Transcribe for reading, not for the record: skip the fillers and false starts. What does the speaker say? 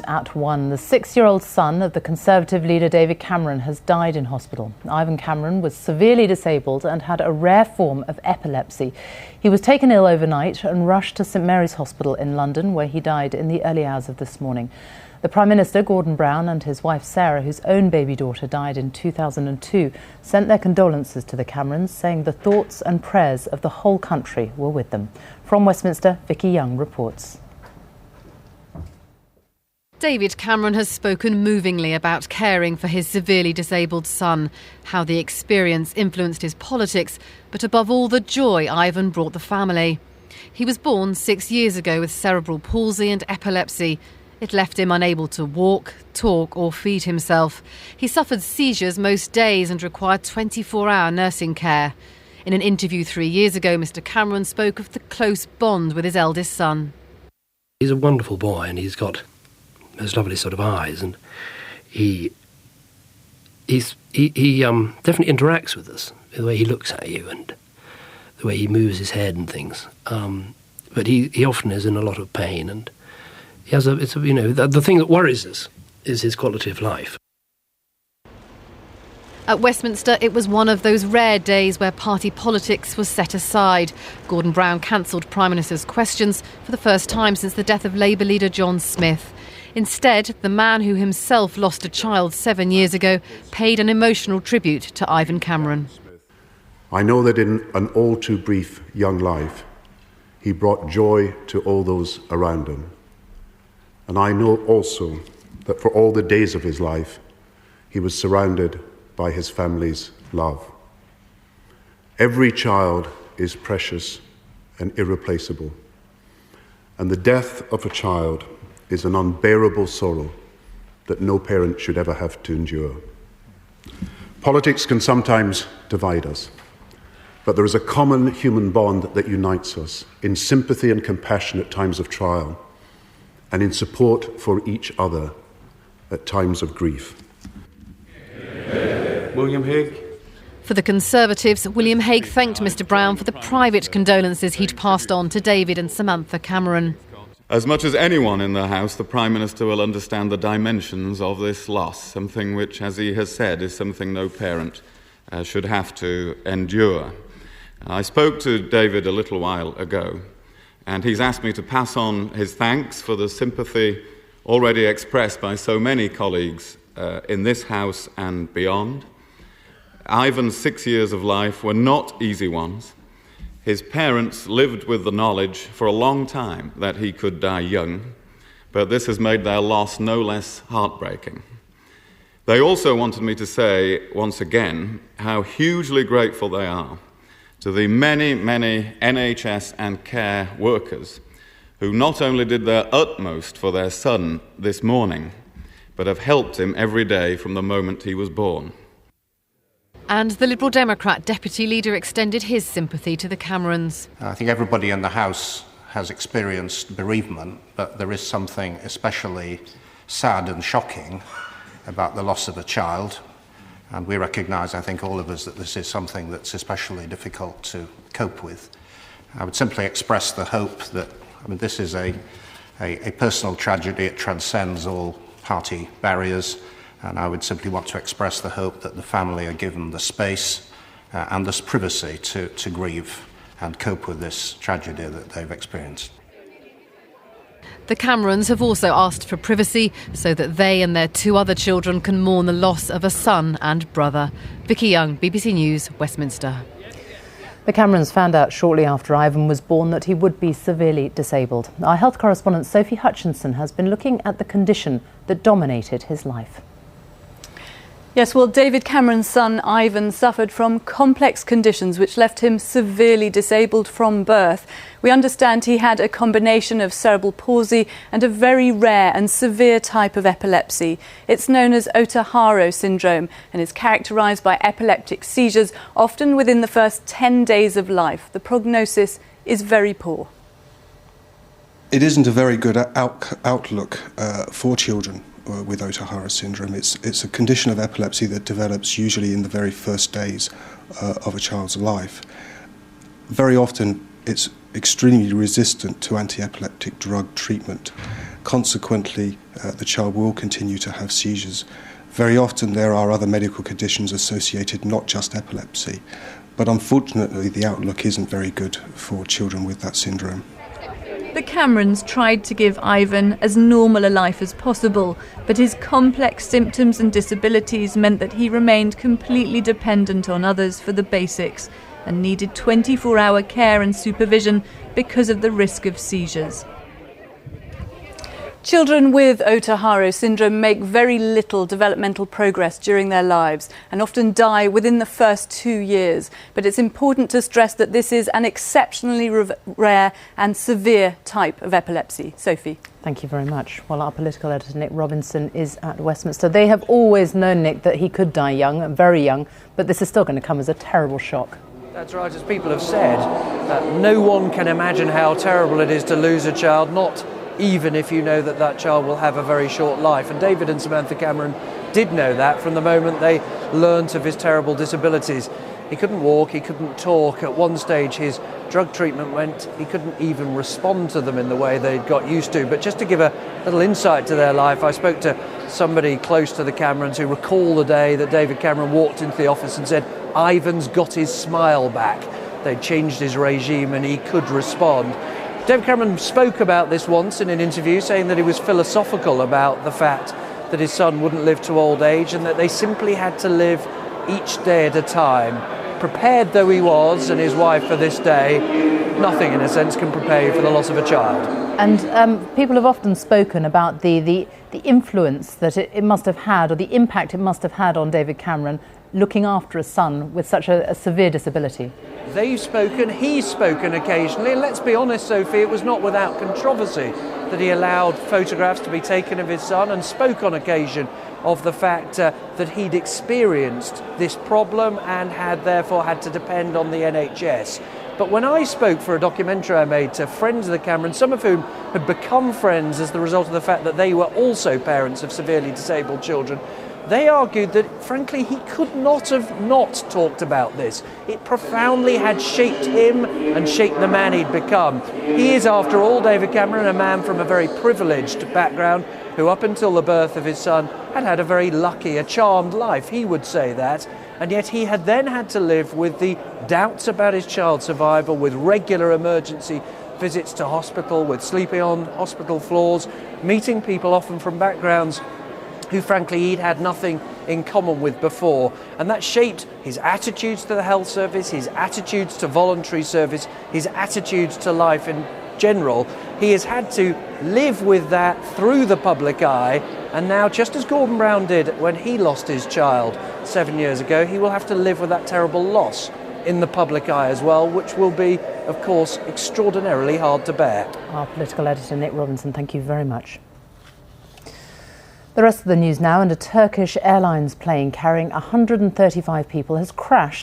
At 1, the 6-year-old son of the Conservative leader David Cameron has died in hospital. Ivan Cameron was severely disabled and had a rare form of epilepsy. He was taken ill overnight and rushed to St Mary's Hospital in London, where he died in the early hours of this morning. The Prime Minister, Gordon Brown, and his wife Sarah, whose own baby daughter died in 2002, sent their condolences to the Camerons, saying the thoughts and prayers of the whole country were with them. From Westminster, Vicky Young reports. David Cameron has spoken movingly about caring for his severely disabled son, how the experience influenced his politics, but above all the joy Ivan brought the family. He was born 6 years ago with cerebral palsy and epilepsy. It left him unable to walk, talk or feed himself. He suffered seizures most days and required 24-hour nursing care. In an interview 3 years ago, Mr Cameron spoke of the close bond with his eldest son. He's a wonderful boy and he's got those lovely sort of eyes, and he definitely interacts with us, the way he looks at you and the way he moves his head and things. But he often is in a lot of pain, and he has the thing that worries us is his quality of life. At Westminster, it was one of those rare days where party politics was set aside. Gordon Brown cancelled Prime Minister's questions for the first time since the death of Labour leader John Smith. Instead, the man who himself lost a child 7 years ago paid an emotional tribute to Ivan Cameron. I know that in an all too brief young life, he brought joy to all those around him. And I know also that for all the days of his life, he was surrounded by his family's love. Every child is precious and irreplaceable, and the death of a child is an unbearable sorrow that no parent should ever have to endure. Politics can sometimes divide us, but there is a common human bond that unites us in sympathy and compassion at times of trial, and in support for each other at times of grief. William Hague. For the Conservatives, William Hague thanked Mr Brown for the private condolences he'd passed on to David and Samantha Cameron. As much as anyone in the House, the Prime Minister will understand the dimensions of this loss, something which, as he has said, is something no parent should have to endure. I spoke to David a little while ago, and he's asked me to pass on his thanks for the sympathy already expressed by so many colleagues in this House and beyond. Ivan's 6 years of life were not easy ones. His parents lived with the knowledge for a long time that he could die young, but this has made their loss no less heartbreaking. They also wanted me to say once again how hugely grateful they are to the many, many NHS and care workers who not only did their utmost for their son this morning, but have helped him every day from the moment he was born. And the Liberal Democrat deputy leader extended his sympathy to the Camerons. I think everybody in the House has experienced bereavement, but there is something especially sad and shocking about the loss of a child. And we recognise, I think all of us, that this is something that's especially difficult to cope with. I would simply express the hope that, this is a personal tragedy. It transcends all party barriers. And I would simply want to express the hope that the family are given the space and this privacy to grieve and cope with this tragedy that they've experienced. The Camerons have also asked for privacy so that they and their 2 other children can mourn the loss of a son and brother. Vicky Young, BBC News, Westminster. The Camerons found out shortly after Ivan was born that he would be severely disabled. Our health correspondent Sophie Hutchinson has been looking at the condition that dominated his life. Yes, well, David Cameron's son Ivan suffered from complex conditions which left him severely disabled from birth. We understand he had a combination of cerebral palsy and a very rare and severe type of epilepsy. It's known as Ohtahara syndrome and is characterised by epileptic seizures, often within the first 10 days of life. The prognosis is very poor. It isn't a very good outlook for children with Ohtahara syndrome. It's a condition of epilepsy that develops usually in the very first days of a child's life. Very often it's extremely resistant to anti-epileptic drug treatment. Consequently, the child will continue to have seizures. Very often there are other medical conditions associated, not just epilepsy, but unfortunately the outlook isn't very good for children with that syndrome. The Camerons tried to give Ivan as normal a life as possible, but his complex symptoms and disabilities meant that he remained completely dependent on others for the basics and needed 24-hour care and supervision because of the risk of seizures. Children with Ohtaharo syndrome make very little developmental progress during their lives and often die within the first 2 years. But it's important to stress that this is an exceptionally rare and severe type of epilepsy. Sophie. Thank you very much. Well, our political editor, Nick Robinson, is at Westminster. They have always known, Nick, that he could die young, and very young, but this is still going to come as a terrible shock. That's right, as people have said, no one can imagine how terrible it is to lose a child, not even if you know that that child will have a very short life. And David and Samantha Cameron did know that from the moment they learnt of his terrible disabilities. He couldn't walk, he couldn't talk. At one stage his drug treatment meant he couldn't even respond to them in the way they'd got used to. But just to give a little insight to their life, I spoke to somebody close to the Camerons who recall the day that David Cameron walked into the office and said, "Ivan's got his smile back." They'd changed his regime and he could respond. David Cameron spoke about this once in an interview, saying that he was philosophical about the fact that his son wouldn't live to old age and that they simply had to live each day at a time. Prepared though he was and his wife for this day, nothing in a sense can prepare you for the loss of a child. And people have often spoken about the influence that it must have had, or the impact it must have had on David Cameron looking after a son with such a severe disability. They've spoken, he's spoken occasionally, and let's be honest, Sophie, it was not without controversy that he allowed photographs to be taken of his son and spoke on occasion of the fact that he'd experienced this problem and had therefore had to depend on the NHS. But when I spoke for a documentary I made to friends of the Camerons, some of whom had become friends as the result of the fact that they were also parents of severely disabled children, they argued that, frankly, he could not have not talked about this. It profoundly had shaped him and shaped the man he'd become. He is, after all, David Cameron, a man from a very privileged background who, up until the birth of his son, had had a very lucky, a charmed life. He would say that. And yet he had then had to live with the doubts about his child's survival, with regular emergency visits to hospital, with sleeping on hospital floors, meeting people often from backgrounds who frankly he'd had nothing in common with before. And that shaped his attitudes to the health service, his attitudes to voluntary service, his attitudes to life in general. He has had to live with that through the public eye, and now, just as Gordon Brown did when he lost his child 7 years ago, he will have to live with that terrible loss in the public eye as well, which will be, of course, extraordinarily hard to bear. Our political editor, Nick Robinson, thank you very much. The rest of the news now, and a Turkish Airlines plane carrying 135 people has crashed